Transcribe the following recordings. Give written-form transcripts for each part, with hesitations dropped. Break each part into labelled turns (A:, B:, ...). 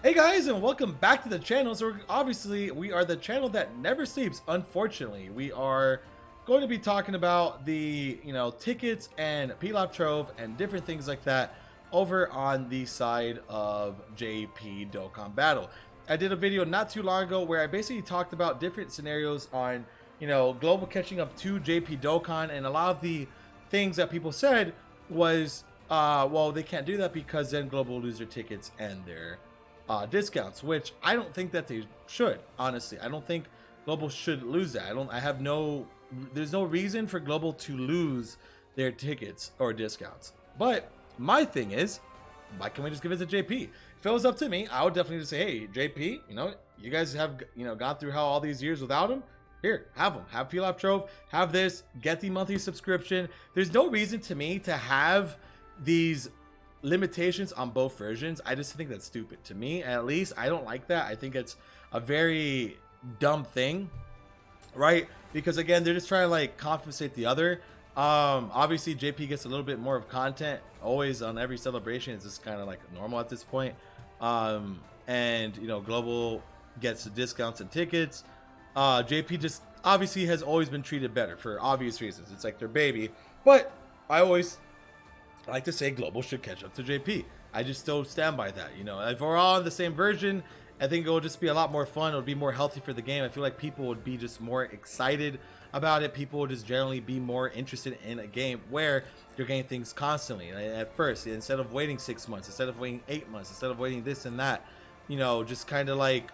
A: Hey guys, and welcome back to the channel. So obviously we are the channel that never sleeps. Unfortunately, we are going to be talking about the tickets and pilaf trove and different things like that over on the side of JP Dokkan Battle. I did a video not too long ago where I basically talked about different scenarios on global catching up to JP Dokkan, and a lot of the things that people said was well, they can't do that because then global will lose their tickets and their discounts, which I don't think that they should. Honestly, I don't think global should lose that. There's no reason for global to lose their tickets or discounts. But my thing is, why can't we just give it to JP? If it was up to me, I would definitely just say, hey, JP, you guys have gone through hell all these years without him. Here, have them. Have Pilaf Trove. Have this. Get the monthly subscription. There's no reason to me to have these limitations on both versions. I just think that's stupid. To me, at least, I don't like that. I think it's a very dumb thing, right? Because again, they're just trying to like compensate the other. Obviously JP gets a little bit more of content always on every celebration. It's just kind of like normal at this point. And global gets the discounts and tickets. JP just obviously has always been treated better for obvious reasons. It's like their baby. But I always like to say global should catch up to JP. I just still stand by that. If we're all in the same version, I think it will just be a lot more fun. It would be more healthy for the game. I feel like people would be just more excited about it. People would just generally be more interested in a game where you're getting things constantly. At first, instead of waiting 6 months, instead of waiting 8 months, instead of waiting this and that, just kind of like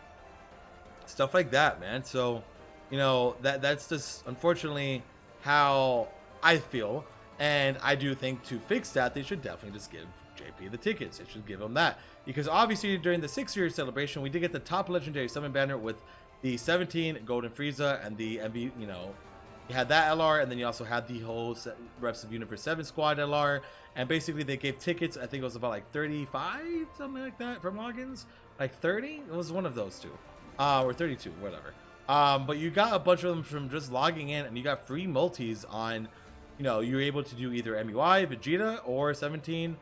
A: stuff like that, man. So, that's just unfortunately how I feel. And I do think to fix that, they should definitely just give JP the tickets. They should give him that. Because obviously during the 6-year celebration, we did get the top legendary summon banner with the 17 Golden Frieza and the MV, you had that LR, and then you also had the whole Reps of Universe 7 squad LR. And basically they gave tickets, I think it was about like 35, something like that, from logins. Like 30? It was one of those two. Or 32, whatever. But you got a bunch of them from just logging in, and you got free multis on, you're able to do either MUI, Vegeta, or 17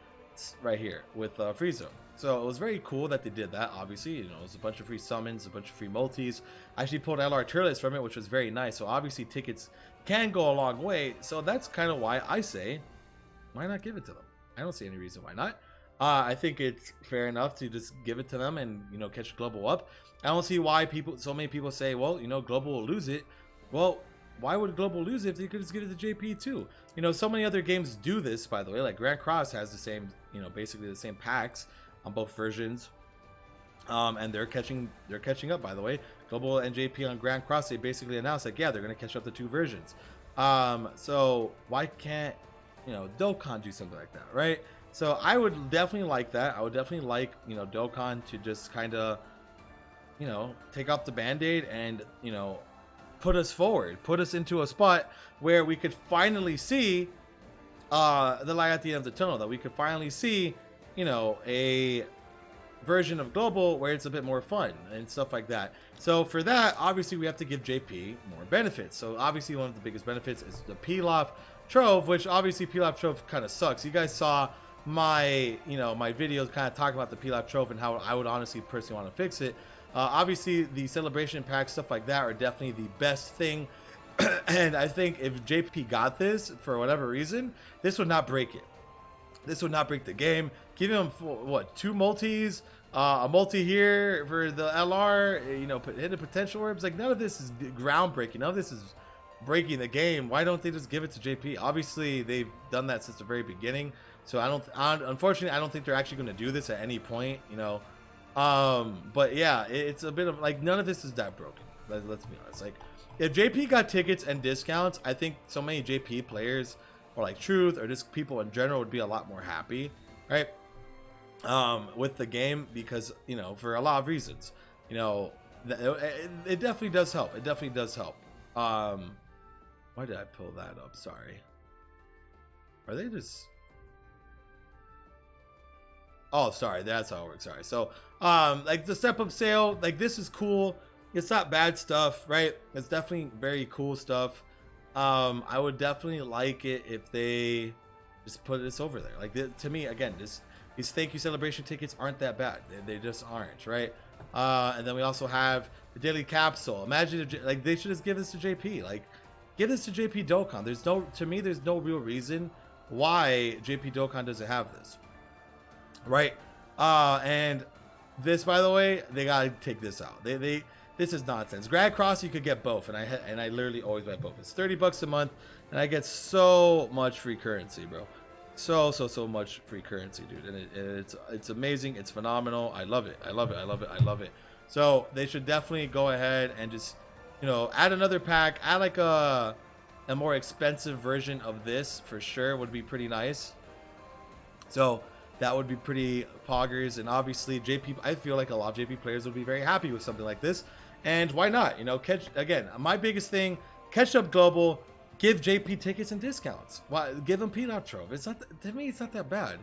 A: right here with Frieza. So it was very cool that they did that. Obviously, it was a bunch of free summons, a bunch of free multis. I actually pulled LR Turles from it, which was very nice. So obviously tickets can go a long way. So that's kind of why I say, why not give it to them? I don't see any reason why not. I think it's fair enough to just give it to them and catch global up. I don't see why so many people say, well, global will lose it. Well, why would global lose it if they could just give it to JP too? So many other games do this, by the way. Like Grand Cross has the same, basically the same packs on both versions. And they're catching up, by the way. Global and JP on Grand Cross, they basically announced like, yeah, they're gonna catch up the two versions. So why can't Dokkan do something like that, right? So I would definitely like that. I would definitely like Dokkan to just kind of take off the band-aid and put us forward, put us into a spot where we could finally see the light at the end of the tunnel, that we could finally see a version of global where it's a bit more fun and stuff like that. So for that, obviously we have to give JP more benefits. So obviously one of the biggest benefits is the Pilaf Trove, which obviously Pilaf Trove kind of sucks. You guys saw my my videos kind of talking about the Pilaf Trove and how I would honestly personally want to fix it. Obviously the celebration packs, stuff like that, are definitely the best thing. And I think if JP got this for whatever reason, this would not break it. This would not break the game. Give him what, 2 multis, a multi here for the LR, hit the potential orbs. Like, none of this is groundbreaking. None of this is breaking the game. Why don't they just give it to JP? Obviously they've done that since the very beginning. So unfortunately, I don't think they're actually going to do this at any point, but yeah, it's a bit of like, none of this is that broken. Let's be honest. Like, if JP got tickets and discounts, I think so many JP players, or like Truth, or just people in general, would be a lot more happy, right? With the game, because for a lot of reasons, it definitely does help. It definitely does help. Why did I pull that up? Sorry. Are they just? Oh, sorry, that's how it works. Sorry. So, like the step up sale, like this is cool. It's not bad stuff, right? It's definitely very cool stuff. I would definitely like it if they just put this over there. Like, to me, again, these thank you celebration tickets aren't that bad. They just aren't, right? And then we also have the daily capsule. Imagine if, like, they should just give this to JP. Like, give this to JP Dokkan. There's no real reason why JP Dokkan doesn't have this, right? And this, by the way, they gotta take this out. This is nonsense. Grad Cross, you could get both, and I literally always buy both. It's $30 a month, and I get so much free currency, bro. So much free currency, dude, and it's amazing. It's phenomenal. I love it. I love it. I love it. I love it. So they should definitely go ahead and just, you know, add another pack. Add like a more expensive version of this for sure would be pretty nice. So that would be pretty poggers, and obviously JP, I feel like a lot of JP players would be very happy with something like this. And why not? You know, my biggest thing, catch up global, give JP tickets and discounts. Why give them Pilaf Trove? It's not, to me, it's not that bad.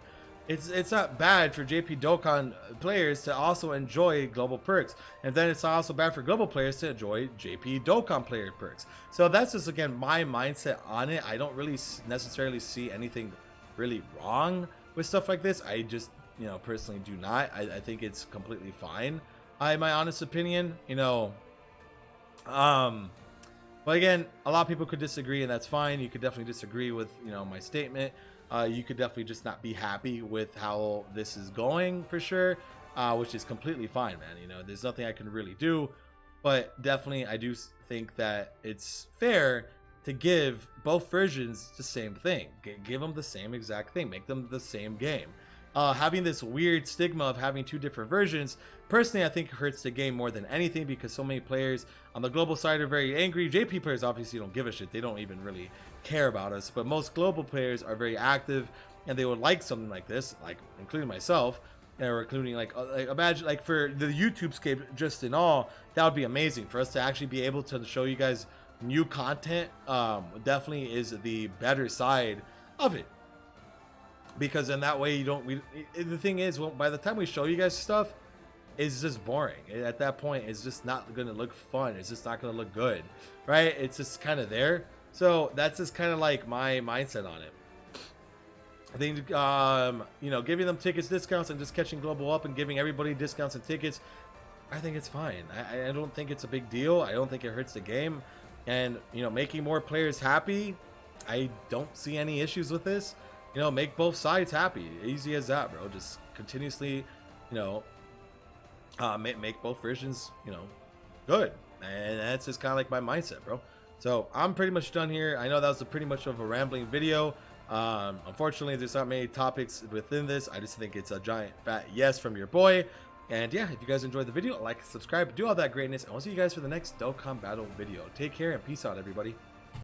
A: It's not bad for JP Dokkan players to also enjoy global perks, and then it's also bad for global players to enjoy JP Dokkan player perks. So that's just, again, my mindset on it. I don't really necessarily see anything really wrong with stuff like this. I just, you know, personally do not. I think it's completely fine, in my honest opinion, you know. But again, a lot of people could disagree, and that's fine. You could definitely disagree with, you know, my statement. You could definitely just not be happy with how this is going, for sure, which is completely fine, man. You know, there's nothing I can really do, but definitely I do think that it's fair to give both versions the same thing. Give them the same exact thing. Make them the same game. Having this weird stigma of having two different versions, personally, I think it hurts the game more than anything, because so many players on the global side are very angry. JP players obviously don't give a shit. They don't even really care about us, but most global players are very active, and they would like something like this, like including myself, or including like imagine, like, for the YouTube scape just in all, that would be amazing for us to actually be able to show you guys new content. Definitely is the better side of it, because in that way you don't, the thing is, well, by the time we show you guys stuff, it's just boring. At that point, it's just not gonna look fun. It's just not gonna look good, right? It's just kind of there. So that's just kind of like my mindset on it. I think, you know, giving them tickets, discounts, and just catching global up and giving everybody discounts and tickets, I think it's fine. I don't think it's a big deal. I don't think it hurts the game. And, you know, making more players happy, I don't see any issues with this. You know, make both sides happy. Easy as that, bro. Just continuously, you know, make both versions, you know, good. And that's just kind of like my mindset, bro. So I'm pretty much done here. I know that was pretty much of a rambling video. Unfortunately, there's not many topics within this. I just think it's a giant fat yes from your boy. And yeah, if you guys enjoyed the video, like, subscribe, do all that greatness, and we'll see you guys for the next Dokkan battle video. Take care and peace out, everybody.